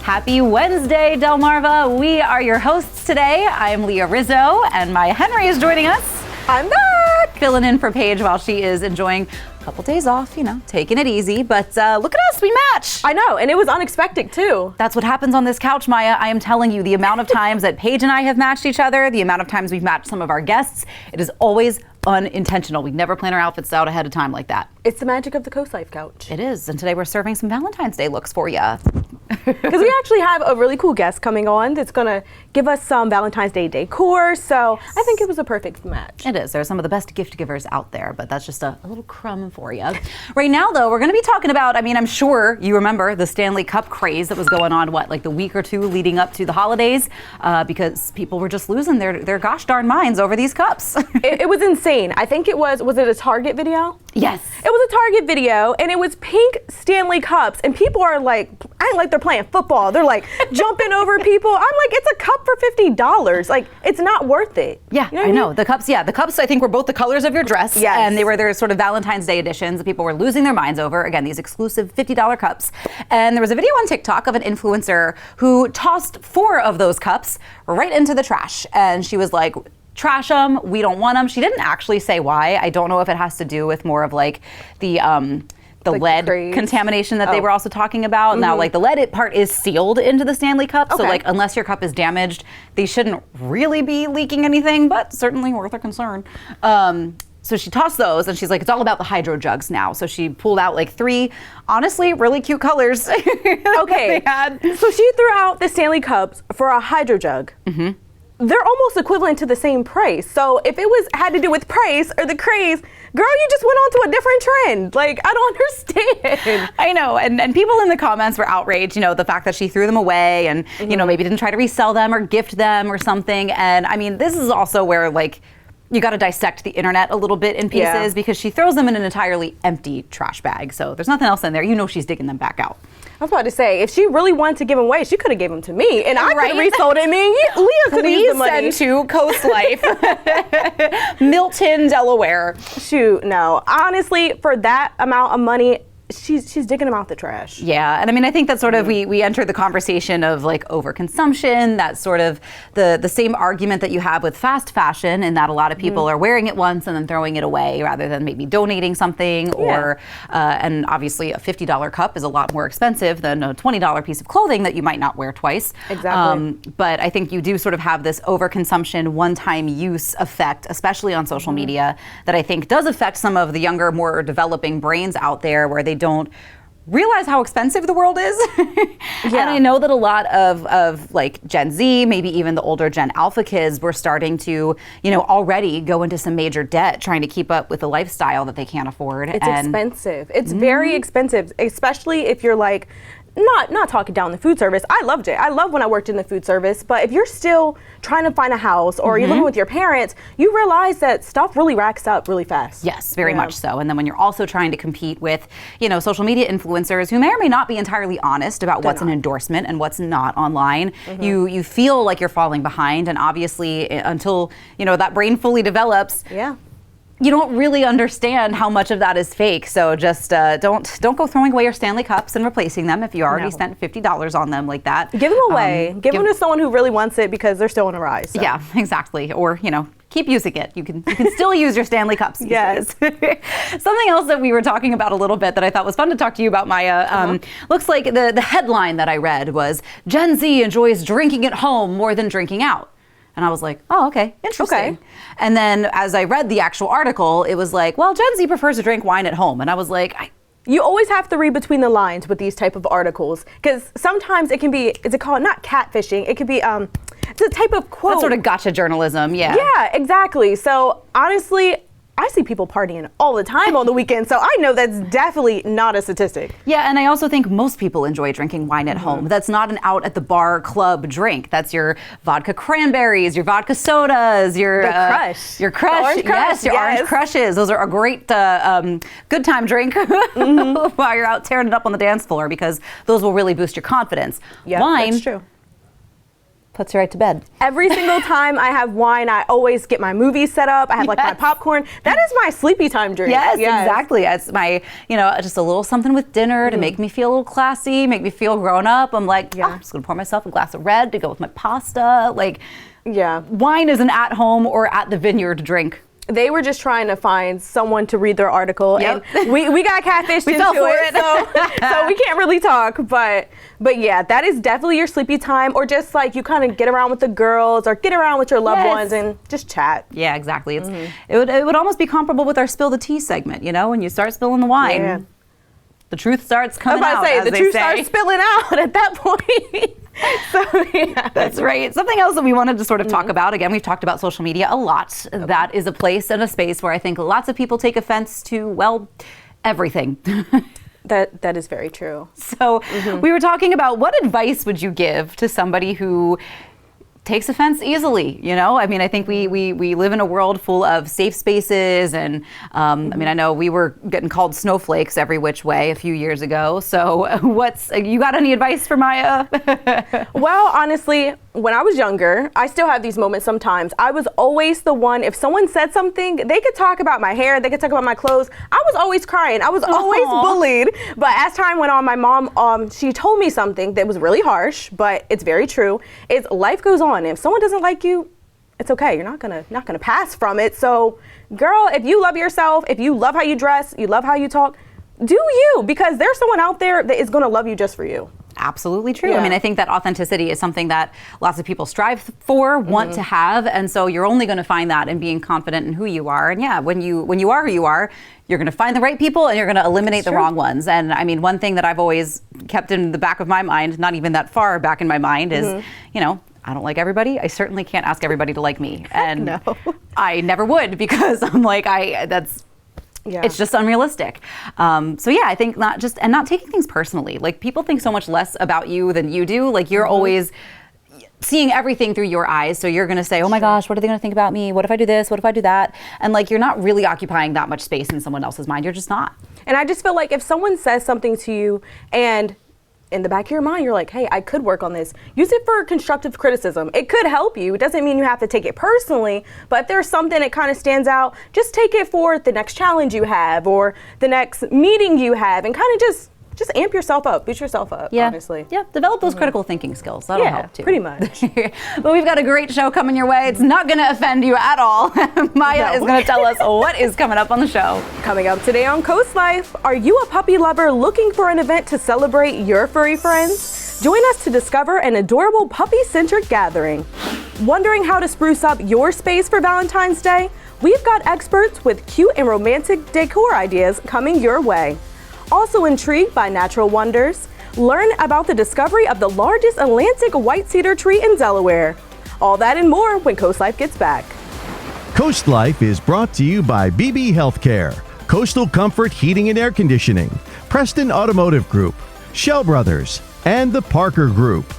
Happy Wednesday, Delmarva. We are your hosts today. I'm Leah Rizzo, and Maya Henry is joining us. I'm back! Filling in for Paige while she is enjoying a couple days off, taking it easy. But look at us, we match. I know, and it was unexpected too. That's what happens on this couch, Maya. I am telling you, the amount of times that Paige and I have matched each other, the amount of times we've matched some of our guests, it is always unintentional. We never plan our outfits out ahead of time like that. It's the magic of the COASTLIFE couch. It is, and today we're serving some Valentine's Day looks for you. Because we actually have a really cool guest coming on that's going to give us some Valentine's Day decor, so I think it was a perfect match. It is. There's some of the best gift givers out there, but that's just a little crumb for you. Right now, though, we're going to be talking about, I'm sure you remember the Stanley Cup craze that was going on, like the week or two leading up to the holidays, because people were just losing their gosh darn minds over these cups. It was insane. I think was it a Target video? Yes. It was a Target video, and it was pink Stanley Cups, and people are like, acting like they're playing football. They're like jumping over people. I'm like, it's a cup for $50. Like, it's not worth it. Yeah, I know. The cups, I think were both the colors of your dress. Yes. And they were their sort of Valentine's Day editions that people were losing their minds over. Again, these exclusive $50 cups. And there was a video on TikTok of an influencer who tossed 4 of those cups right into the trash. And she was like, trash them, we don't want them. She didn't actually say why. I don't know if it has to do with more of like the lead contamination that they were also talking about. Mm-hmm. Now, like the lead part is sealed into the Stanley Cup, so like unless your cup is damaged, they shouldn't really be leaking anything, but certainly worth a concern. So she tossed those, and she's like, it's all about the hydro jugs now. So she pulled out like 3, honestly, really cute colors. Okay, so she threw out the Stanley Cups for a hydro jug. Mm-hmm. They're almost equivalent to the same price. So if it had to do with price or the craze, girl, you just went on to a different trend. Like, I don't understand. I know, and people in the comments were outraged, the fact that she threw them away and, maybe didn't try to resell them or gift them or something. And this is also where like, you got to dissect the internet a little bit in pieces because she throws them in an entirely empty trash bag. So there's nothing else in there. She's digging them back out. I was about to say, if she really wanted to give them away, she could have gave them to me, and I could have resold it. Leah could have used the money. Send to COASTLIFE, Milton, Delaware. Shoot, no. Honestly, for that amount of money, she's digging them out the trash. Yeah, and I think that sort of we entered the conversation of like overconsumption. That's sort of the same argument that you have with fast fashion, in that a lot of people are wearing it once and then throwing it away rather than maybe donating something. Or and obviously a $50 cup is a lot more expensive than a $20 piece of clothing that you might not wear twice. Exactly. But I think you do sort of have this overconsumption, one-time use effect, especially on social media, that I think does affect some of the younger, more developing brains out there, where they don't realize how expensive the world is. And I know that a lot of like Gen Z, maybe even the older Gen Alpha kids, were starting to, already go into some major debt trying to keep up with the lifestyle that they can't afford. It's expensive. It's very expensive, especially if you're like, not talking down the food service. I loved it. I love when I worked in the food service, but if you're still trying to find a house or you're living with your parents, you realize that stuff really racks up really fast. Yes, very much so. And then when you're also trying to compete with, social media influencers who may or may not be entirely honest about what's an endorsement and what's not online, you feel like you're falling behind. And obviously until, that brain fully develops, you don't really understand how much of that is fake. So just don't go throwing away your Stanley Cups and replacing them if you already spent $50 on them like that. Give them away. Give them to someone who really wants it because they're still on a rise. So. Yeah, exactly. Or, keep using it. You can still use your Stanley Cups. Yes. Something else that we were talking about a little bit that I thought was fun to talk to you about, Maya, looks like the headline that I read was, Gen Z enjoys drinking at home more than drinking out. And I was like, oh, okay, interesting. Okay. And then as I read the actual article, it was like, well, Gen Z prefers to drink wine at home. And I was like, you always have to read between the lines with these type of articles, because sometimes it can be, is it called not catfishing? It could be, it's a type of quote. That's sort of gotcha journalism, yeah. Yeah, exactly. So honestly, I see people partying all the time on the weekend, so I know that's definitely not a statistic. Yeah, and I also think most people enjoy drinking wine at home. That's not an out at the bar club drink. That's your vodka cranberries, your vodka sodas, your crush. Your crush, orange crushes. Those are a great good time drink while you're out tearing it up on the dance floor, because those will really boost your confidence. Yeah, wine, that's true. Puts you right to bed. Every single time I have wine, I always get my movies set up. I have like my popcorn. That is my sleepy time drink. Yes, exactly. It's my, just a little something with dinner to make me feel a little classy, make me feel grown up. I'm like, I'm just gonna pour myself a glass of red to go with my pasta. Like, wine is an at-home or at the vineyard drink. They were just trying to find someone to read their article, and we got catfished into it, so we can't really talk. But yeah, that is definitely your sleepy time, or just like you kind of get around with the girls or get around with your loved ones and just chat. Yeah, exactly. It would almost be comparable with our spill the tea segment. When you start spilling the wine, the truth starts coming out. The truth starts spilling out at that point. So, That's right. Something else that we wanted to sort of talk about, again, we've talked about social media a lot. That is a place and a space where I think lots of people take offense to, well, everything. That is very true. So we were talking about what advice would you give to somebody who takes offense easily, I mean, I think we live in a world full of safe spaces, and I mean, I know we were getting called snowflakes every which way a few years ago. So you got any advice for Maya? Well, honestly, when I was younger, I still have these moments sometimes. I was always the one, if someone said something, they could talk about my hair, they could talk about my clothes. I was always crying. I was always bullied. But as time went on, my mom, she told me something that was really harsh, but it's very true. It's life goes on. If someone doesn't like you, it's okay. You're not gonna pass from it. So, girl, if you love yourself, if you love how you dress, you love how you talk, do you, because there's someone out there that is gonna love you just for you. Absolutely true. I mean, I think that authenticity is something that lots of people strive for, want to have, and so you're only going to find that in being confident in who you are. And when you are who you are, you're going to find the right people and you're going to eliminate the wrong ones. And I mean, one thing that I've always kept in the back of my mind, not even that far back in my mind, is, I don't like everybody. I certainly can't ask everybody to like me. And I never would, because I'm like, it's just unrealistic. So yeah, I think not taking things personally. Like, people think so much less about you than you do. Like, you're always seeing everything through your eyes. So you're going to say, oh my gosh, what are they going to think about me? What if I do this? What if I do that? And like, you're not really occupying that much space in someone else's mind. You're just not. And I just feel like if someone says something to you and in the back of your mind, you're like, hey, I could work on this. Use it for constructive criticism. It could help you. It doesn't mean you have to take it personally, but if there's something that kind of stands out, just take it for the next challenge you have or the next meeting you have, and kind of just amp yourself up, boost yourself up, honestly. Yeah, develop those critical thinking skills. That'll help too. Pretty much. But we've got a great show coming your way. It's not going to offend you at all. Maya is going to tell us what is coming up on the show. Coming up today on Coast Life, are you a puppy lover looking for an event to celebrate your furry friends? Join us to discover an adorable puppy-centric gathering. Wondering how to spruce up your space for Valentine's Day? We've got experts with cute and romantic decor ideas coming your way. Also intrigued by natural wonders? Learn about the discovery of the largest Atlantic white cedar tree in Delaware. All that and more when Coast Life gets back. Coast Life is brought to you by BB Healthcare, Coastal Comfort Heating and Air Conditioning, Preston Automotive Group, Shell Brothers, and the Parker Group.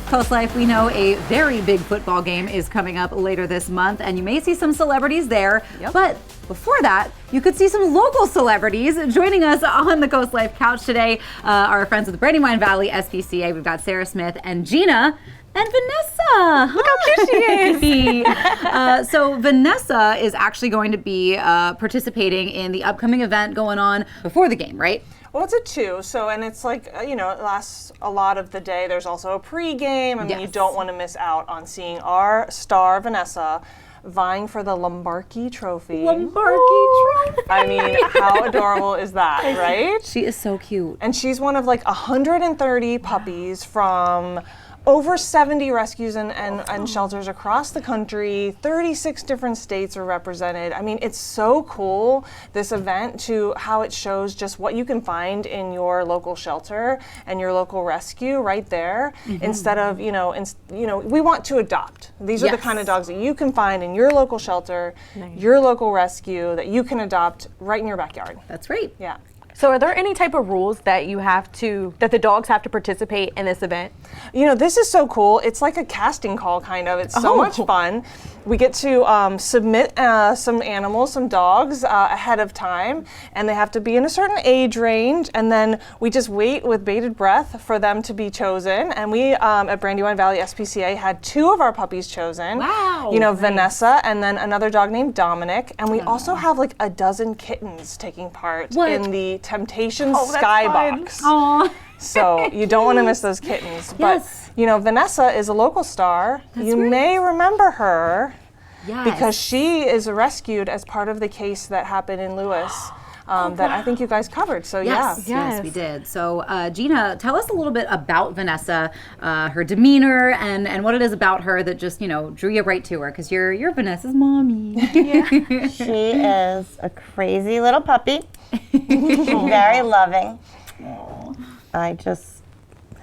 Coast Life, we know a very big football game is coming up later this month, and you may see some celebrities there. But before that, you could see some local celebrities joining us on the Coast Life couch today. Our friends with the Brandywine Valley SPCA. We've got Sarah Smith and Gina and Vanessa. Look how cute she is. So Vanessa is actually going to be participating in the upcoming event going on before the game, right? Well, it's a 2, and it's like, it lasts a lot of the day. There's also a pregame. I mean, you don't want to miss out on seeing our star, Vanessa, vying for the Lombardi Trophy. I mean, how adorable is that, right? She is so cute. And she's one of like 130 puppies from over 70 rescues and shelters across the country. 36 different states are represented. I mean, it's so cool, this event, to how it shows just what you can find in your local shelter and your local rescue right there. Instead of, we want to adopt. These are the kind of dogs that you can find in your local shelter, your local rescue, that you can adopt right in your backyard. That's right. Yeah. So are there any type of rules that the dogs have to participate in this event? You know, this is so cool. It's like a casting call, kind of. It's so much fun. We get to submit some animals, some dogs ahead of time, and they have to be in a certain age range, and then we just wait with bated breath for them to be chosen. And we at Brandywine Valley SPCA had 2 of our puppies chosen. Wow. You know, Vanessa and then another dog named Dominic. And we also have like a dozen kittens taking part in the Temptations Skybox. Aw. So you don't want to miss those kittens. But, you know, Vanessa is a local star. You may remember her because she is rescued as part of the case that happened in Lewis that I think you guys covered. So Yes, we did. So Gina, tell us a little bit about Vanessa, her demeanor, and what it is about her that just, you know, drew you right to her, because you're Vanessa's mommy. She is a crazy little puppy. Very loving. I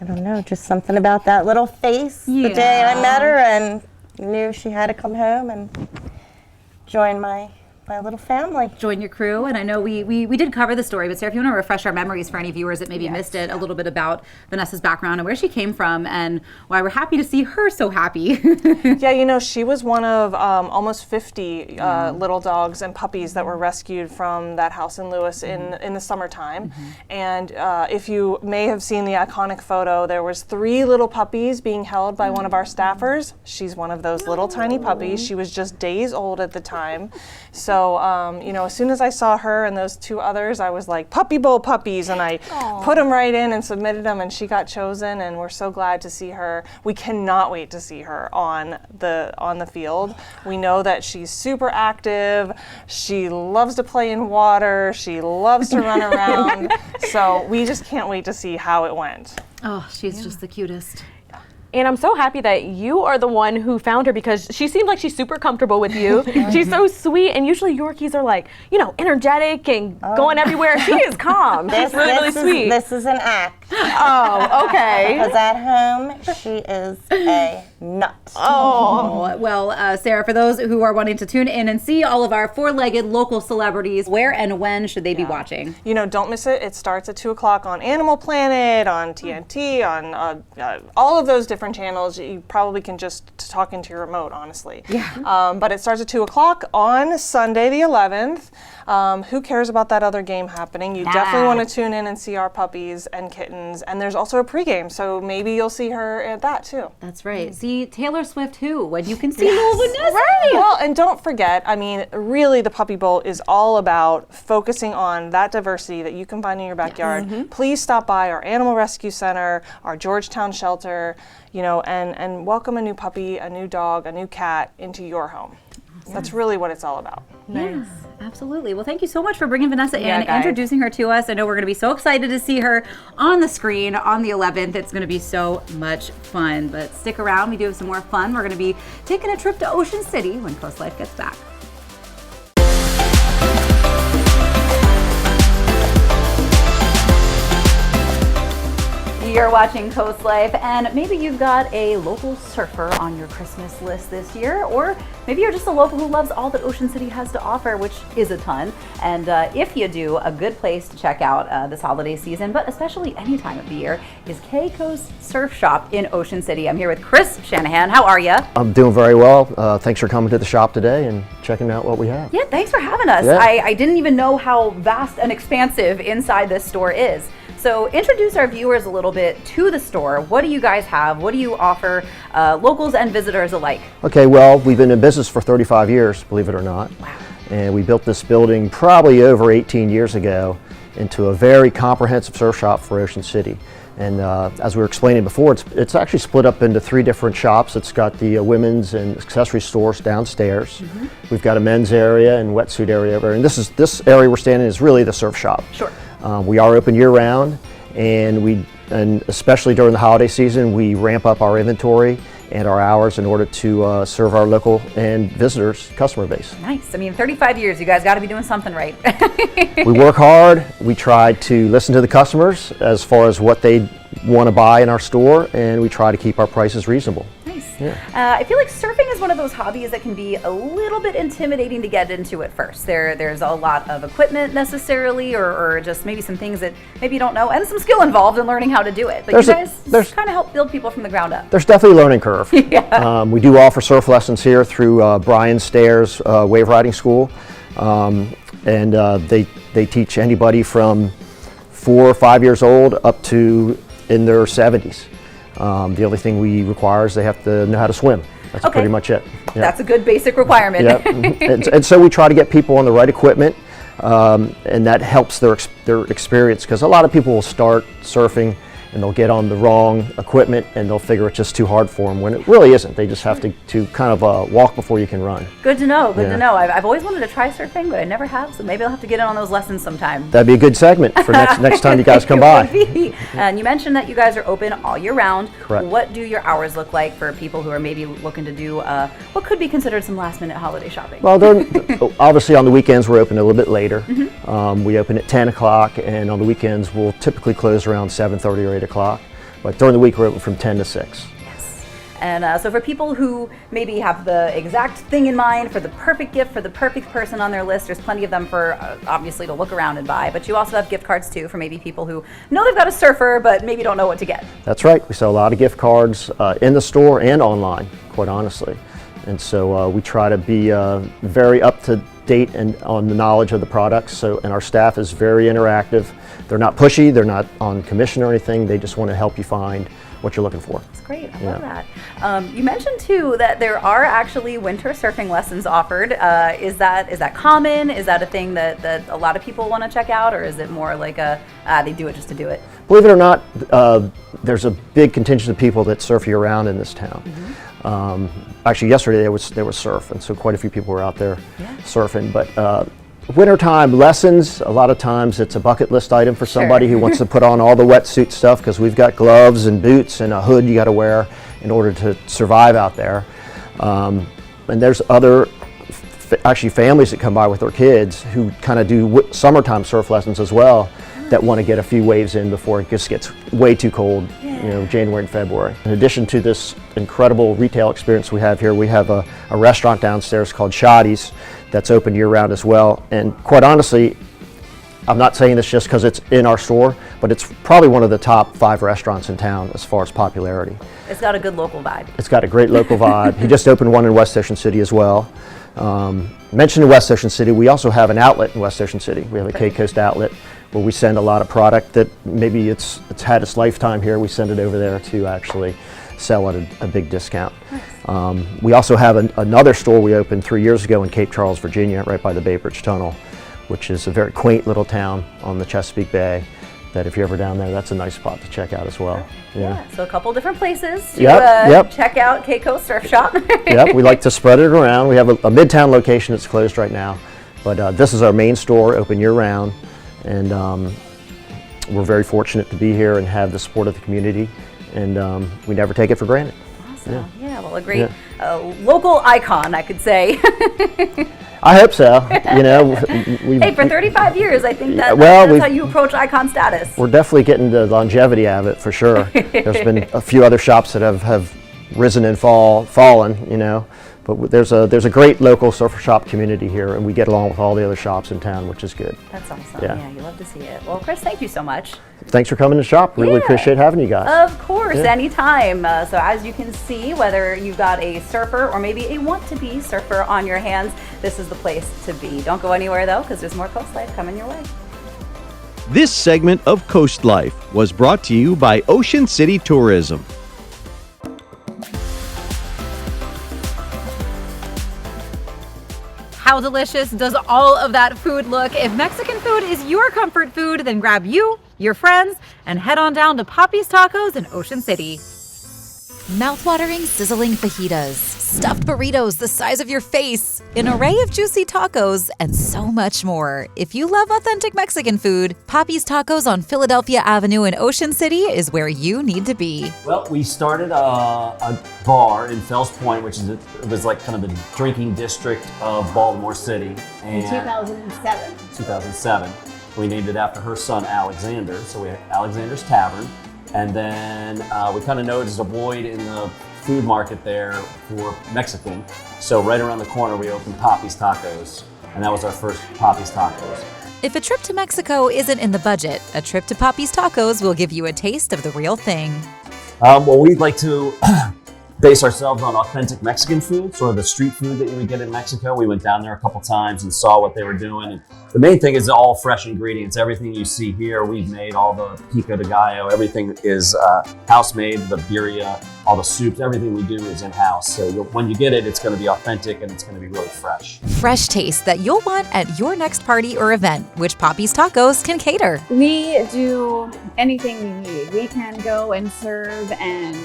don't know, just something about that little face the day I met her, and knew she had to come home and join my little family. Join your crew. And I know we did cover the story, but Sarah, if you want to refresh our memories for any viewers that maybe missed it, a little bit about Vanessa's background and where she came from and why we're happy to see her so happy. Yeah, you know, she was one of almost 50 little dogs and puppies that were rescued from that house in Lewis in the summertime. And if you may have seen the iconic photo, there was 3 little puppies being held by one of our staffers. She's one of those little tiny puppies. She was just days old at the time. So, you know, as soon as I saw her and those 2 others, I was like, puppy bowl puppies, and I put them right in and submitted them, and she got chosen, and we're so glad to see her. We cannot wait to see her on the field. We know that she's super active. She loves to play in water. She loves to run around. So we just can't wait to see how it went. Oh, she's just the cutest. And I'm so happy that you are the one who found her, because she seems like she's super comfortable with you. She's so sweet, and usually Yorkies are like, you know, energetic and going everywhere. She is calm. She's really sweet. This is an act. Oh, okay. Because at home, she is a nut. Oh, well, Sarah, for those who are wanting to tune in and see all of our 4-legged local celebrities, where and when should they be watching? You know, don't miss it. It starts at 2 o'clock on Animal Planet, on TNT, on all of those different channels. You probably can just talk into your remote, honestly. Yeah. But it starts at 2 o'clock on Sunday the 11th. Who cares about that other game happening? You definitely want to tune in and see our puppies and kittens. And there's also a pregame, so maybe you'll see her at that too. That's right. See Taylor Swift who? When you can see little Vanessa. Right. Well, and don't forget, I mean, really the Puppy Bowl is all about focusing on that diversity that you can find in your backyard. Please stop by our Animal Rescue Center, our Georgetown shelter, you know, and welcome a new puppy, a new dog, a new cat into your home. That's really what it's all about. Yes, absolutely. Well, thank you so much for bringing Vanessa in, guys. introducing her to us. I know we're going to be so excited to see her on the screen on the 11th. It's going to be so much fun. But stick around. We do have some more fun. We're going to be taking a trip to Ocean City when Coast Life gets back. You're watching Coast Life, and maybe you've got a local surfer on your Christmas list this year, or maybe you're just a local who loves all that Ocean City has to offer, which is a ton. And if you do, a good place to check out this holiday season, but especially any time of the year, is K-Coast Surf Shop in Ocean City. I'm here with Chris Shanahan. How are you? I'm doing very well. Thanks for coming to the shop today and checking out what we have. Yeah, thanks for having us. Yeah. I didn't even know how vast and expansive inside this store is. So introduce our viewers a little bit to the store. What do you guys have? What do you offer locals and visitors alike? Okay, well, we've been in business for 35 years, believe it or not. Wow. And we built this building probably over 18 years ago into a very comprehensive surf shop for Ocean City. And as we were explaining before, it's actually split up into 3 different shops. It's got the women's and accessory stores downstairs. We've got a men's area and wetsuit area over, and this area we're standing in is really the surf shop. Sure. We are open year round, and especially during the holiday season, we ramp up our inventory and our hours in order to serve our local and visitors customer base. Nice. I mean, 35 years, you guys got to be doing something right. We work hard. We try to listen to the customers as far as what they want to buy in our store, and we try to keep our prices reasonable. Nice. I feel like surfing is one of those hobbies that can be a little bit intimidating to get into at first. There's a lot of equipment necessarily, or just maybe some things that maybe you don't know, and some skill involved in learning how to do it. But you guys kind of help build people from the ground up. There's definitely a learning curve. We do offer surf lessons here through Brian Stairs Wave Riding School. And they teach anybody from 4 or 5 years old up to in their 70s. The only thing we require is they have to know how to swim. That's pretty much it. That's a good basic requirement. And so we try to get people on the right equipment, and that helps their experience, because a lot of people will start surfing and they'll get on the wrong equipment and they'll figure it's just too hard for them, when it really isn't. They just have to kind of walk before you can run. Good to know, good to know. I've always wanted to try surfing, but I never have, so maybe I'll have to get in on those lessons sometime. That'd be a good segment for next time you guys come by. And you mentioned that you guys are open all year round. Correct. What do your hours look like for people who are maybe looking to do what could be considered some last minute holiday shopping? Well, obviously on the weekends we're open a little bit later. We open at 10 o'clock, and on the weekends we'll typically close around 7:30 or 8 o'clock. But during the week we're open from 10 to 6. Yes. And so for people who maybe have the exact thing in mind for the perfect gift for the perfect person on their list, there's plenty of them for obviously to look around and buy. But you also have gift cards too for maybe people who know they've got a surfer but maybe don't know what to get. That's right. We sell a lot of gift cards in the store and online, quite honestly. And so we try to be very up to date and on the knowledge of the products. And our staff is very interactive. They're not pushy, they're not on commission or anything. They just want to help you find what you're looking for. That's great. I love that. You mentioned too that there are actually winter surfing lessons offered. Is that common? Is that a thing that a lot of people want to check out, or is it more like they do it just to do it? Believe it or not, there's a big contingent of people that surf year-round in this town. Actually, yesterday there was surf, and so quite a few people were out there surfing. But wintertime lessons, a lot of times it's a bucket list item for somebody who wants to put on all the wetsuit stuff, because we've got gloves and boots and a hood you got to wear in order to survive out there. And there's other actually families that come by with their kids who kind of do summertime surf lessons as well, that want to get a few waves in before it just gets way too cold, January and February. In addition to this incredible retail experience we have here, we have a restaurant downstairs called Shoddy's that's open year-round as well. And quite honestly, I'm not saying this just because it's in our store, but it's probably one of the top 5 restaurants in town as far as popularity. It's got a good local vibe. It's got a great local vibe. He just opened one in West Ocean City as well. Mentioned in West Ocean City, we also have an outlet in West Ocean City. We have a K-Coast outlet where we send a lot of product that maybe it's had its lifetime here. We send it over there to actually sell at a big discount. We also have another store we opened 3 years ago in Cape Charles, Virginia, right by the Bay Bridge Tunnel, which is a very quaint little town on the Chesapeake Bay, that if you're ever down there, that's a nice spot to check out as well. So a couple different places to check out K-Coast Surf Shop. We like to spread it around. We have a Midtown location that's closed right now, but this is our main store, open year-round, and we're very fortunate to be here and have the support of the community, and we never take it for granted. Awesome. Yeah, well, a great local icon, I could say. I hope so. Hey, for 35 years, I think that's how you approach icon status. We're definitely getting the longevity out of it, for sure. There's been a few other shops that have risen and fallen, but there's a great local surfer shop community here, and we get along with all the other shops in town, which is good. That's awesome. Yeah, you love to see it. Well, Chris, thank you so much. Thanks for coming to shop. Really appreciate having you guys. Of course, anytime. So as you can see, whether you've got a surfer or maybe a want-to-be surfer on your hands, this is the place to be. Don't go anywhere, though, because there's more Coast Life coming your way. This segment of Coast Life was brought to you by Ocean City Tourism. How delicious does all of that food look? If Mexican food is your comfort food, then grab you, your friends, and head on down to Papi's Tacos in Ocean City. Mouthwatering, sizzling fajitas, stuffed burritos the size of your face, an array of juicy tacos, and so much more. If you love authentic Mexican food, Papi's Tacos on Philadelphia Avenue in Ocean City is where you need to be. Well, we started a bar in Fells Point, which was like kind of the drinking district of Baltimore City. In 2007. 2007. We named it after her son, Alexander. So we had Alexander's Tavern. And then we kind of noticed a void in the food market there for Mexican. So right around the corner, we opened Papi's Tacos, and that was our first Papi's Tacos. If a trip to Mexico isn't in the budget, a trip to Papi's Tacos will give you a taste of the real thing. Well, we'd like to base ourselves on authentic Mexican food, sort of the street food that you would get in Mexico. We went down there a couple times and saw what they were doing. And the main thing is all fresh ingredients. Everything you see here, we've made. All the pico de gallo, everything is house-made. The birria, all the soups, everything we do is in-house. So when you get it, it's going to be authentic and it's going to be really fresh. Fresh taste that you'll want at your next party or event, which Papi's Tacos can cater. We do anything we need. We can go and serve and,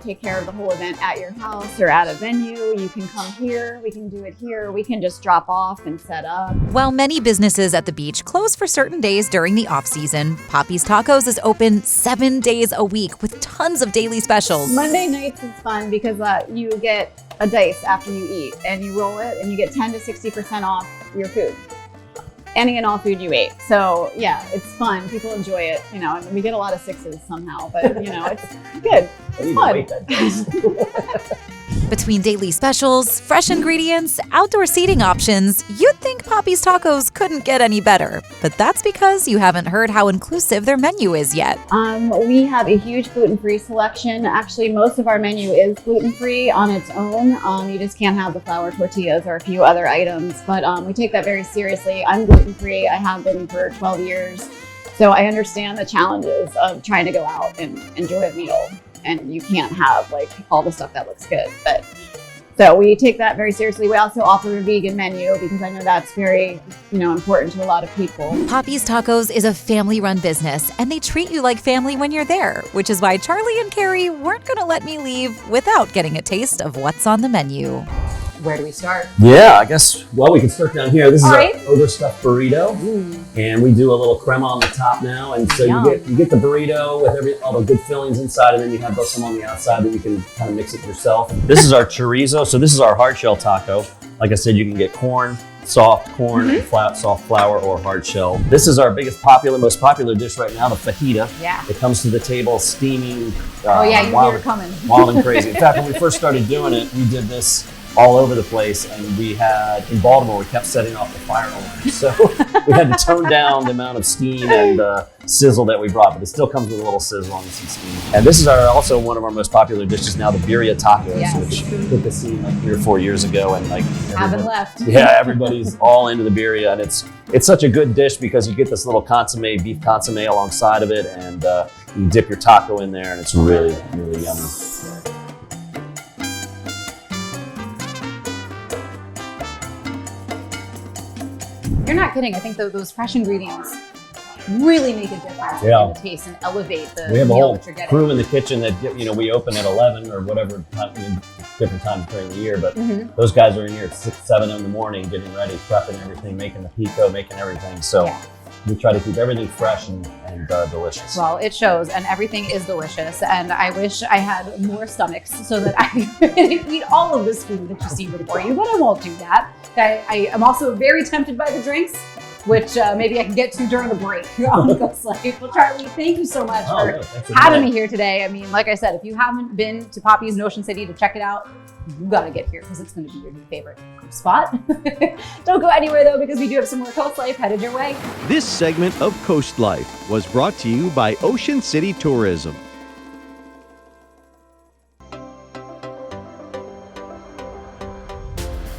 take care of the whole event at your house or at a venue. You can come here. We can do it here. We can just drop off and set up. While many businesses at the beach close for certain days during the off-season, Papi's Tacos is open 7 days a week with tons of daily specials. Monday nights is fun because you get a dice after you eat and you roll it and you get 10 to 60% off your food. Any and all food you ate. So yeah, it's fun. People enjoy it, and we get a lot of sixes somehow, but it's good. It's fun. Between daily specials, fresh ingredients, outdoor seating options, you'd think Papi's Tacos couldn't get any better. But that's because you haven't heard how inclusive their menu is yet. We have a huge gluten-free selection. Actually, most of our menu is gluten-free on its own. You just can't have the flour tortillas or a few other items, but we take that very seriously. I'm gluten-free. I have been for 12 years. So I understand the challenges of trying to go out and enjoy a meal. And you can't have all the stuff that looks good. But so we take that very seriously. We also offer a vegan menu because I know that's very, important to a lot of people. Papi's Tacos is a family-run business, and they treat you like family when you're there, which is why Charlie and Carrie weren't going to let me leave without getting a taste of what's on the menu. Where do we start? Yeah, I guess, we can start down here. This is All our right. overstuffed burrito. And we do a little crema on the top now. And so you get the burrito with all the good fillings inside, and then you have some on the outside that you can kind of mix it yourself. This is our chorizo. So this is our hard shell taco. Like I said, you can get soft corn, and soft flour, or hard shell. This is our most popular dish right now, the fajita. Yeah. It comes to the table steaming. You hear it coming. Wild and crazy. In fact, when we first started doing it, we did this all over the place, and in Baltimore, we kept setting off the fire alarm. So we had to tone down the amount of steam and sizzle that we brought, but it still comes with a little sizzle and some steam. And this is also one of our most popular dishes now, the birria tacos, which hit the scene 3 or 4 years ago, and haven't left. Yeah, everybody's all into the birria, and it's such a good dish because you get this little beef consomme alongside of it, and you dip your taco in there, and it's really, really yummy. You're not kidding. I think those fresh ingredients really make a difference in the taste and elevate the We have a meal whole that you're getting. crew in the kitchen that, we open at 11 or whatever time, different times during the year, but those guys are in here at 6, 7 in the morning getting ready, prepping everything, making the pico, making everything. So we try to keep everything fresh and delicious. Well, it shows, and everything is delicious, and I wish I had more stomachs so that I could eat all of this food that you see before you, but I won't do that. I am also very tempted by the drinks, which maybe I can get to during the break on COASTLIFE. Well, Charlie, thank you so much for having me here today. I mean, like I said, if you haven't been to Papi's in Ocean City to check it out, you gotta get here because it's gonna be your new favorite spot. Don't go anywhere though, because we do have some more COASTLIFE headed your way. This segment of COASTLIFE was brought to you by Ocean City Tourism.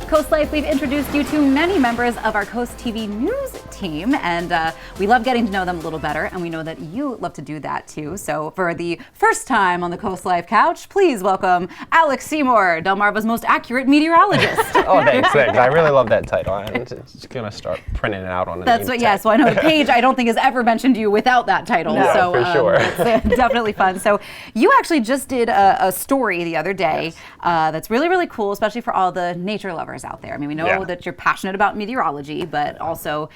COASTLIFE, we've introduced you to many members of our Coast TV News team, and we love getting to know them a little better, and we know that you love to do that too. So for the first time on the COASTLIFE couch, please welcome Alex Seymour, Delmarva's most accurate meteorologist. Oh, thanks. I really love that title. I'm just going to start printing it out on That's what, yes. Well, I know the page I don't think has ever mentioned you without that title. No, so for sure. It's definitely fun. So you actually just did a story the other day that's really, really cool, especially for all the nature lovers out there. I mean, we know that you're passionate about meteorology, but also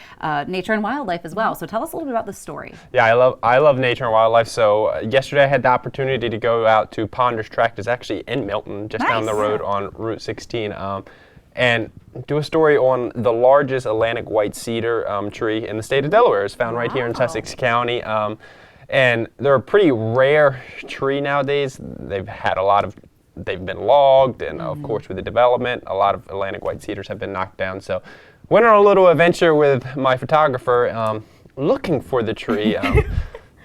nature and wildlife as well. So tell us a little bit about the story. Yeah, I love nature and wildlife. So yesterday I had the opportunity to go out to Ponders Tract. It's actually in Milton, just down the road on Route 16, and do a story on the largest Atlantic white cedar tree in the state of Delaware. It's found right here in Sussex County. And they're a pretty rare tree nowadays. They've had a lot of they've been logged, and of course with the development, a lot of Atlantic white cedars have been knocked down. So went on a little adventure with my photographer looking for the tree.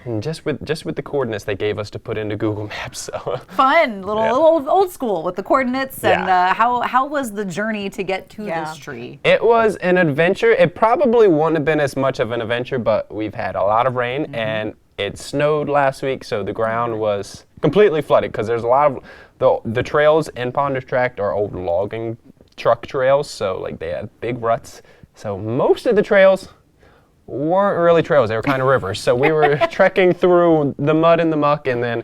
And just with the coordinates they gave us to put into Google Maps. So Fun, little old school with the coordinates. Yeah. And how was the journey to get to this tree? It was an adventure. It probably wouldn't have been as much of an adventure, but we've had a lot of rain and it snowed last week, so the ground was completely flooded because there's a lot of the trails in Ponders Tract are old logging truck trails, so like they had big ruts. So most of the trails weren't really trails, they were kind of rivers. So we were trekking through the mud and the muck and then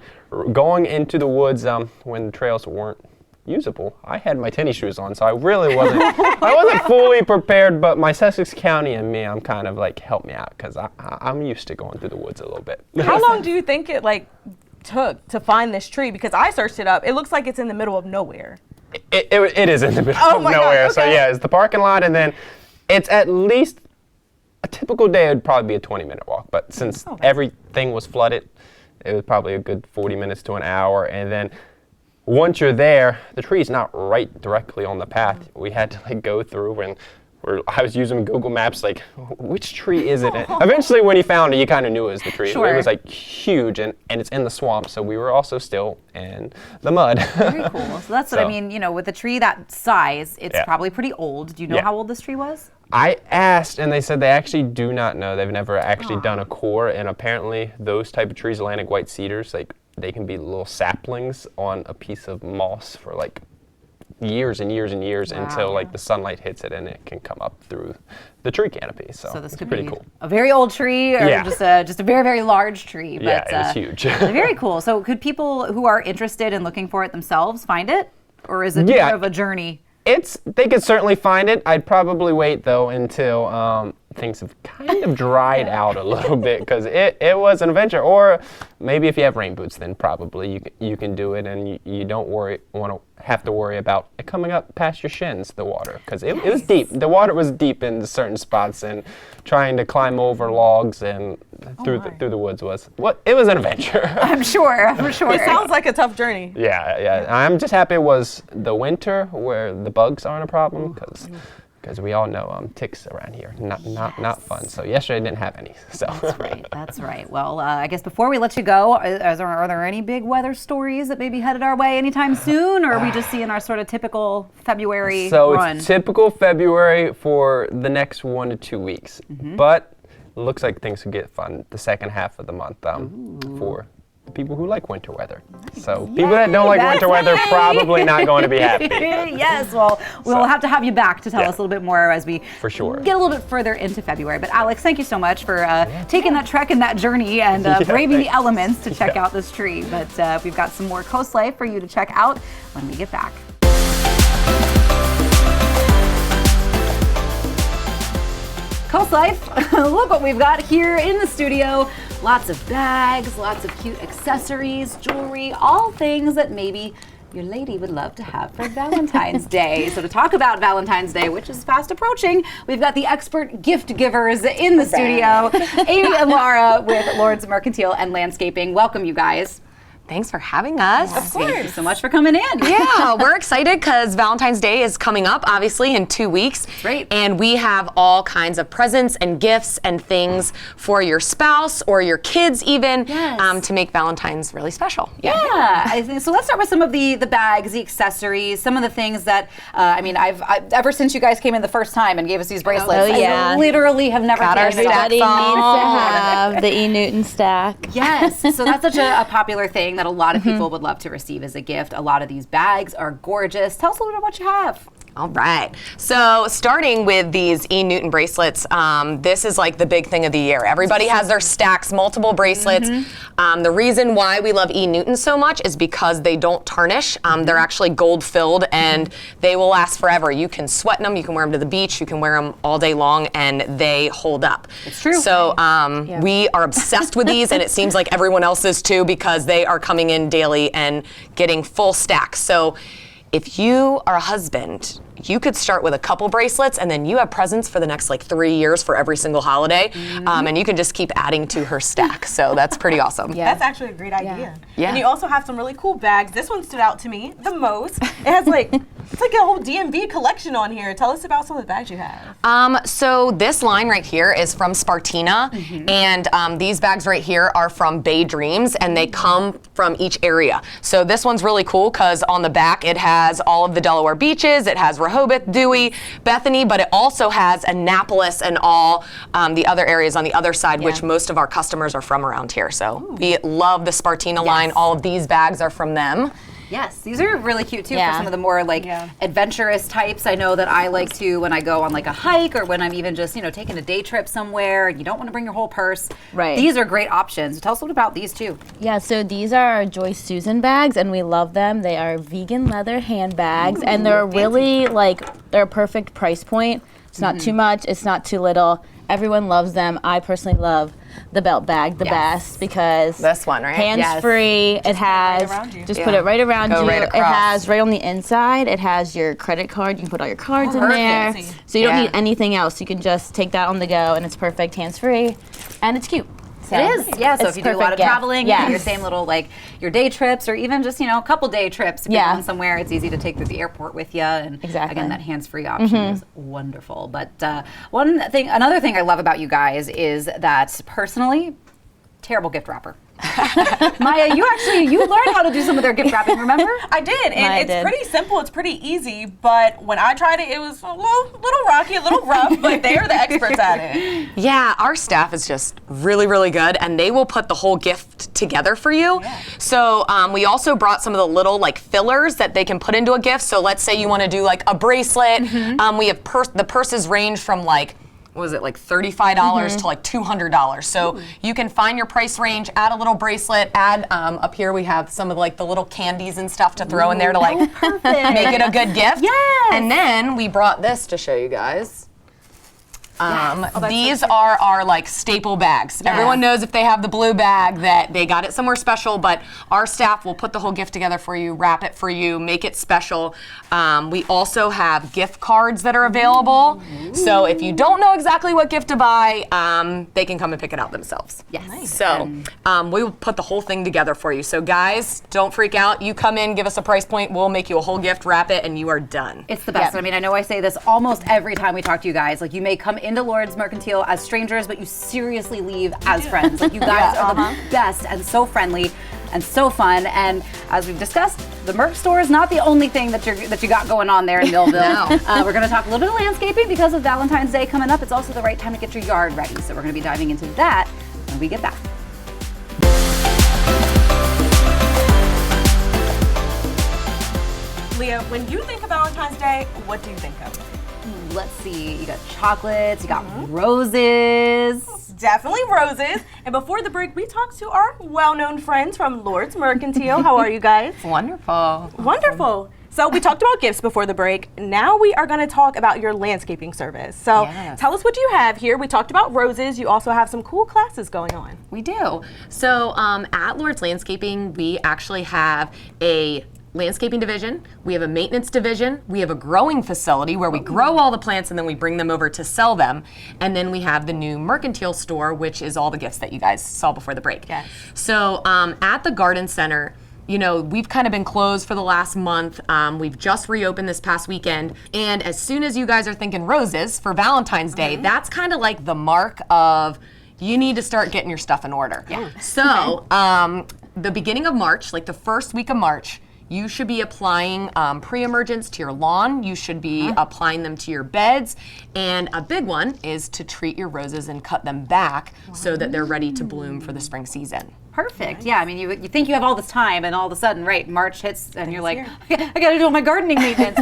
going into the woods when the trails weren't usable. I had my tennis shoes on, so I really wasn't fully prepared, but my Sussex County and me, I'm kind of like, help me out, because I'm used to going through the woods a little bit. How long do you think it took to find this tree? Because I searched it up. It looks like it's in the middle of nowhere. It is in the middle of my nowhere. God, So okay. yeah, it's the parking lot, and then it's at least a typical day. It'd probably be a 20-minute walk, but since everything was flooded, it was probably a good 40 minutes to an hour. And then once you're there, the tree's not right directly on the path. We had to like go through, and I was using Google Maps, like, which tree is it? And eventually, when you found it, you kind of knew it was the tree. Sure. It was like huge, and it's in the swamp, so we were also still in the mud. Very cool. So that's what I mean, with a tree that size, it's probably pretty old. Do you know Yeah. how old this tree was? I asked, and they said they actually do not know. They've never actually done a core, and apparently those type of trees, Atlantic white cedars, like they can be little saplings on a piece of moss for like years and years and years until like the sunlight hits it and it can come up through the tree canopy. So this it's could pretty be cool. a very old tree, or Yeah. just a very, very large tree. But, Yeah, it was huge. very cool. So could people who are interested in looking for it themselves find it? Or is it Yeah. more of a journey? They could certainly find it. I'd probably wait though until things have kind of dried out a little bit, because it was an adventure. Or maybe if you have rain boots, then probably you can do it, and you don't have to worry about it coming up past your shins, the water, because it was deep. The water was deep in certain spots, and trying to climb over logs and through the woods it was an adventure. I'm sure. It sounds like a tough journey. Yeah. I'm just happy it was the winter where the bugs aren't a problem, because we all know ticks around here, not fun. So yesterday I didn't have any. So That's right. Well, I guess before we let you go, are there any big weather stories that may be headed our way anytime soon, or are we just seeing our sort of typical February run? It's typical February for the next 1 to 2 weeks, but it looks like things could get fun the second half of the month for the people who like winter weather. So people that don't like winter weather probably not going to be happy. Yes, well, we'll have to have you back to tell us a little bit more as we For sure. get a little bit further into February. But Alex, thank you so much for taking that trek and that journey and braving the elements to check out this tree. But we've got some more Coast Life for you to check out when we get back. Coast Life, look what we've got here in the studio. Lots of bags, lots of cute accessories, jewelry, all things that maybe your lady would love to have for Valentine's Day. So to talk about Valentine's Day, which is fast approaching, we've got the expert gift givers in the studio, Amy and Laura with Lord's Mercantile and Landscaping. Welcome, you guys. Thanks for having us. Of course. Thank you so much for coming in. Yeah, we're excited because Valentine's Day is coming up, obviously, in 2 weeks. Right. And we have all kinds of presents and gifts and things for your spouse or your kids even to make Valentine's really special. Yeah, I think so. Let's start with some of the bags, the accessories, some of the things that I've ever since you guys came in the first time and gave us these bracelets, I literally have never carried a Everybody needs to on. have the E. Newton stack. Yes, so that's such a popular thing that a lot of people would love to receive as a gift. A lot of these bags are gorgeous. Tell us a little bit what you have. All right. So starting with these E. Newton bracelets, this is like the big thing of the year. Everybody has their stacks, multiple bracelets. The reason why we love E. Newton so much is because they don't tarnish. They're actually gold filled and they will last forever. You can sweat in them, you can wear them to the beach, you can wear them all day long and they hold up. It's true. So we are obsessed with these and it seems like everyone else is too because they are coming in daily and getting full stacks. So if you are a husband, you could start with a couple bracelets and then you have presents for the next like 3 years for every single holiday. And you can just keep adding to her stack. So that's pretty awesome. That's actually a great idea. Yeah. And you also have some really cool bags. This one stood out to me the most. It has like, it's like a whole DMV collection on here. Tell us about some of the bags you have. So this line right here is from Spartina, and these bags right here are from Bay Dreams, and they come from each area. So this one's really cool because on the back it has all of the Delaware beaches, it has Rehoboth, Dewey, Bethany, but it also has Annapolis and all the other areas on the other side, which most of our customers are from around here. So we love the Spartina line. All of these bags are from them. Yes, these are really cute too for some of the more like adventurous types. I know that I like to when I go on like a hike or when I'm even just, taking a day trip somewhere and you don't want to bring your whole purse. Right. These are great options. Tell us a little about these too. Yeah, so these are our Joyce Susan bags and we love them. They are vegan leather handbags and they're really they're a perfect price point. It's not too much, it's not too little. Everyone loves them. I personally love the belt bag the best because this one, right? Hands-free. It has just put it right around you. Right it has right on the inside. It has your credit card. You can put all your cards in there, so you don't need anything else. You can just take that on the go, and it's perfect hands-free, and it's cute. So it is, yeah. So if you do a lot of traveling, yes. your same little your day trips, or even just a couple day trips, if you're going somewhere, it's easy to take through the airport with you. And again, that hands-free option is wonderful. But another thing I love about you guys is that personally, terrible gift wrapper. Maya, you learned how to do some of their gift wrapping, remember? I did, and it's pretty simple, it's pretty easy, but when I tried it, it was a little rocky, a little rough, but they are the experts at it. Yeah, our staff is just really, really good, and they will put the whole gift together for you. So we also brought some of the little fillers that they can put into a gift. So let's say you want to do a bracelet. We have the purses range from what was it, $35 to $200. So you can find your price range, add a little bracelet, add up here we have some of the little candies and stuff to throw in there to make it a good gift. Yes. And then we brought this to show you guys. These are our staple bags. Everyone knows if they have the blue bag that they got it somewhere special, but our staff will put the whole gift together for you, wrap it for you, make it special. We also have gift cards that are available. So if you don't know exactly what gift to buy, they can come and pick it out themselves. Yes. Nice. So we will put the whole thing together for you. So guys, don't freak out. You come in, give us a price point, we'll make you a whole gift, wrap it, and you are done. It's the best. I mean, I know I say this almost every time we talk to you guys. You may come into Lord's Mercantile as strangers, but you seriously leave as friends. You guys are the best and so friendly and so fun. And as we've discussed, the Merc store is not the only thing that you got going on there in Millville. We're going to talk a little bit of landscaping because of Valentine's Day coming up. It's also the right time to get your yard ready. So we're going to be diving into that when we get back. Leah, when you think of Valentine's Day, what do you think of? Let's see, you got chocolates, you got roses. Definitely roses. And before the break, we talked to our well-known friends from Lord's Mercantile. How are you guys? Wonderful. Wonderful. So we talked about gifts before the break. Now we are going to talk about your landscaping service. So tell us what you have here. We talked about roses. You also have some cool classes going on. We do. So at Lord's Landscaping, we actually have a landscaping division, we have a maintenance division, we have a growing facility where we grow all the plants and then we bring them over to sell them, and then we have the new Mercantile store, which is all the gifts that you guys saw before the break. Yes. So at the garden center, we've kind of been closed for the last month. We've just reopened this past weekend, and as soon as you guys are thinking roses for Valentine's Day, that's kind of like the mark of you need to start getting your stuff in order. Yeah. So the beginning of March, the first week of March, you should be applying pre-emergents to your lawn. You should be applying them to your beds. And a big one is to treat your roses and cut them back so that they're ready to bloom for the spring season. Perfect. Yeah, I mean, you think you have all this time, and all of a sudden, March hits, and you're like, I got to do all my gardening maintenance.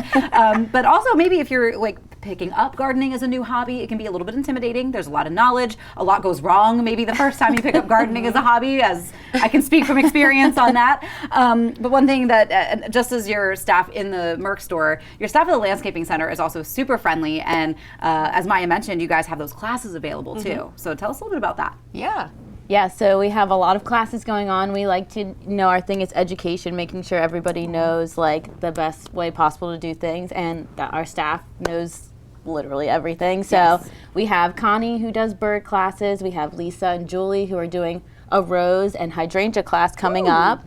But also, maybe if you're picking up gardening as a new hobby, it can be a little bit intimidating. There's a lot of knowledge. A lot goes wrong maybe the first time you pick up gardening as a hobby, as I can speak from experience on that. But one thing that, just as your staff in the Merc store, your staff at the landscaping center is also super friendly. And as Maya mentioned, you guys have those classes available too. So tell us a little bit about that. Yeah. Yeah, so we have a lot of classes going on. We like to, our thing is education, making sure everybody knows like the best way possible to do things, and that our staff knows literally everything. So we have Connie who does bird classes. We have Lisa and Julie who are doing a rose and hydrangea class coming up.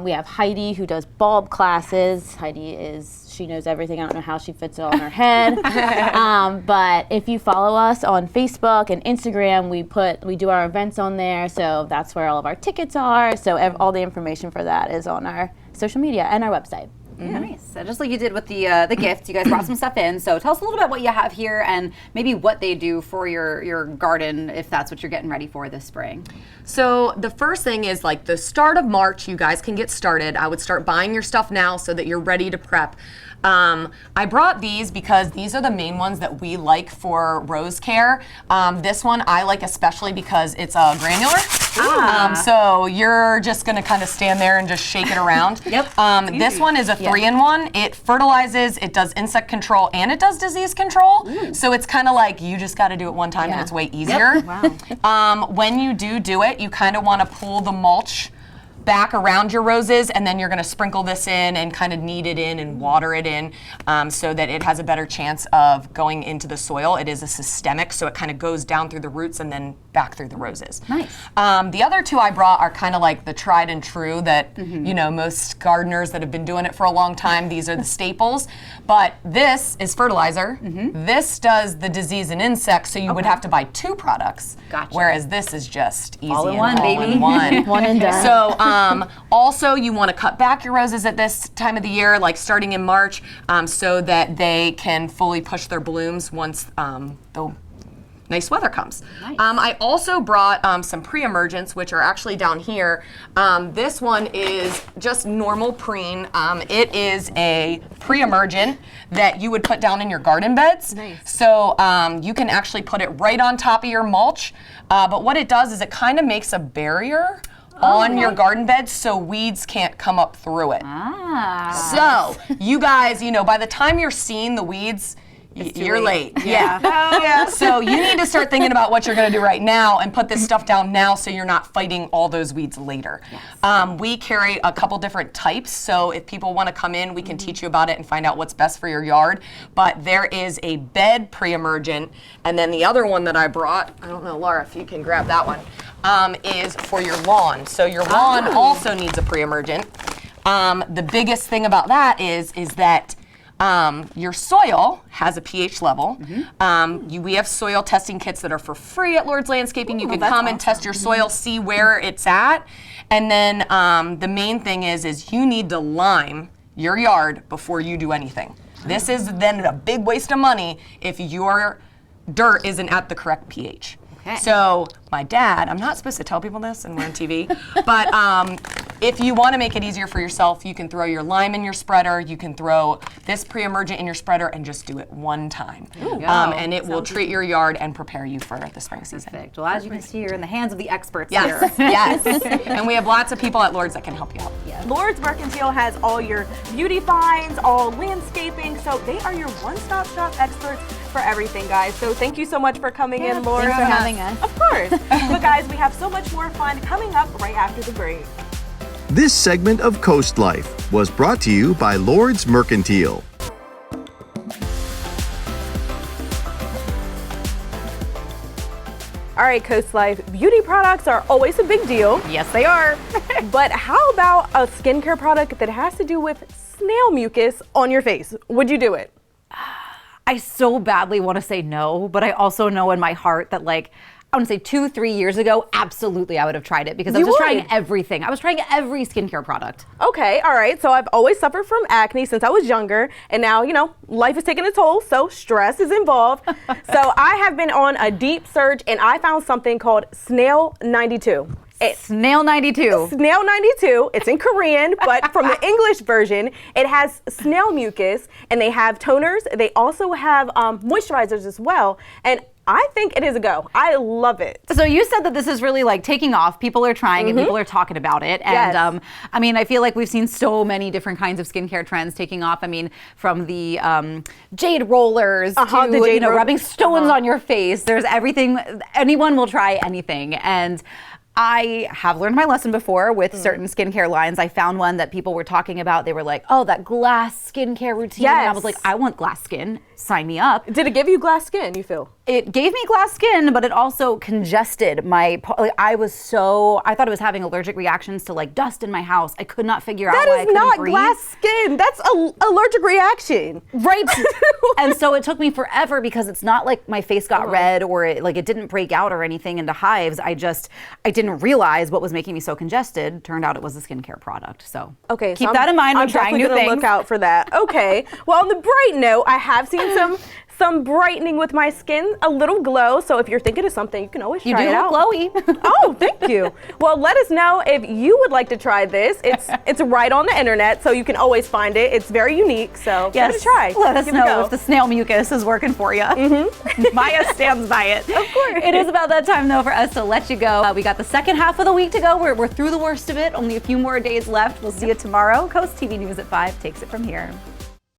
We have Heidi who does bulb classes. She knows everything. I don't know how she fits it all in her head. But if you follow us on Facebook and Instagram, we do our events on there. So that's where all of our tickets are. So all the information for that is on our social media and our website. Yeah, nice. So just like you did with the gifts, you guys brought some stuff in. So tell us a little bit what you have here and maybe what they do for your garden if that's what you're getting ready for this spring. So the first thing is like the start of March, you guys can get started. I would start buying your stuff now so that you're ready to prep. I brought these because these are the main ones that we like for rose care. This one I like especially because it's a granular. So you're just gonna kind of stand there and just shake it around. This one is a 3-in-1. It fertilizes, it does insect control, and it does disease control. So it's kind of like you just got to do it one time and it's way easier. When you do it, you kind of want to pull the mulch back around your roses, and then you're going to sprinkle this in and kind of knead it in and water it in so that it has a better chance of going into the soil. It is a systemic, so it kind of goes down through the roots and then back through the roses. Nice. The other two I brought are kind of like the tried and true that most gardeners that have been doing it for a long time, these are the staples. But this is fertilizer. This does the disease and insects, so you would have to buy 2 products. Gotcha. Whereas this is just easy all in and one, all baby. in one. One and done. So also you want to cut back your roses at this time of the year, like starting in March, so that they can fully push their blooms once the nice weather comes. Nice. I also brought some pre-emergents, which are actually down here. This one is just normal preen. It is a pre-emergent that you would put down in your garden beds. Nice. So you can actually put it right on top of your mulch. But what it does is it kind of makes a barrier on your garden bed so weeds can't come up through it. So you guys, by the time you're seeing the weeds, you're late. So you need to start thinking about what you're going to do right now and put this stuff down now so you're not fighting all those weeds later. We carry a couple different types, so if people want to come in, we can teach you about it and find out what's best for your yard. But there is a bed pre-emergent, and then the other one that I brought, I don't know, Laura, if you can grab that one, is for your lawn. So your lawn also needs a pre-emergent. The biggest thing about that is that your soil has a pH level. We have soil testing kits that are for free at Lord's Landscaping. You can come and test your soil, see where it's at. And then the main thing is you need to lime your yard before you do anything. This is then a big waste of money if your dirt isn't at the correct pH. So my dad, I'm not supposed to tell people this and we're on TV, but if you want to make it easier for yourself, you can throw your lime in your spreader, you can throw this pre-emergent in your spreader and just do it one time. And it will treat your yard and prepare you for the spring season. Perfect. Well, as you can see, you're in the hands of the experts here. And we have lots of people at Lord's that can help you out. Lord's Mercantile has all your beauty finds, all landscaping, so they are your one-stop shop experts for everything, guys. So thank you so much for coming in, Laura. Thanks for having us. Of course. But guys, we have so much more fun coming up right after the break. This segment of Coast Life was brought to you by Lord's Mercantile. All right, Coast Life, beauty products are always a big deal. Yes, they are. But how about a skincare product that has to do with snail mucus on your face? Would you do it? I so badly want to say no, but I also know in my heart that I want to say 2-3 years ago, absolutely I would have tried it because I was just trying everything. I was trying every skincare product. Okay, all right. So I've always suffered from acne since I was younger, and now, life is taking a toll, so stress is involved. So I have been on a deep search, and I found something called Snail 92. Snail 92. Snail 92. It's in Korean, but from the English version, it has snail mucus, and they have toners. They also have moisturizers as well. And I think it is a go. I love it. So you said that this is really like taking off. People are trying it. People are talking about it. And I mean, I feel like we've seen so many different kinds of skincare trends taking off. I mean, from the jade rollers to jade rubbing stones on your face. There's everything. Anyone will try anything. And I have learned my lesson before with certain skincare lines. I found one that people were talking about. They were like, oh, that glass skincare routine. And I was like, I want glass skin. Sign me up. Did it give you glass skin, you feel? It gave me glass skin, but it also congested my, I thought it was having allergic reactions to like dust in my house. I could not figure out why I couldn't That is not breathe. glass skin. That's an allergic reaction. Right. And so it took me forever because it's not like my face got red or it didn't break out or anything into hives. I didn't realize what was making me so congested. Turned out it was a skincare product. So keep that in mind when trying new things. I'm definitely gonna look out for that. Okay. Well, on the bright note, I have seen some brightening with my skin, a little glow. So if you're thinking of something, you can always try it out. You do look glowy. Oh, thank you. Well, let us know if you would like to try this. It's right on the internet, so you can always find it. It's very unique, so give it a try. Let us know if the snail mucus is working for you. Maya stands by it. Of course. It is about that time, though, for us to let you go. We got the second half of the week to go. We're through the worst of it. Only a few more days left. We'll see you tomorrow. Coast TV News at 5 takes it from here.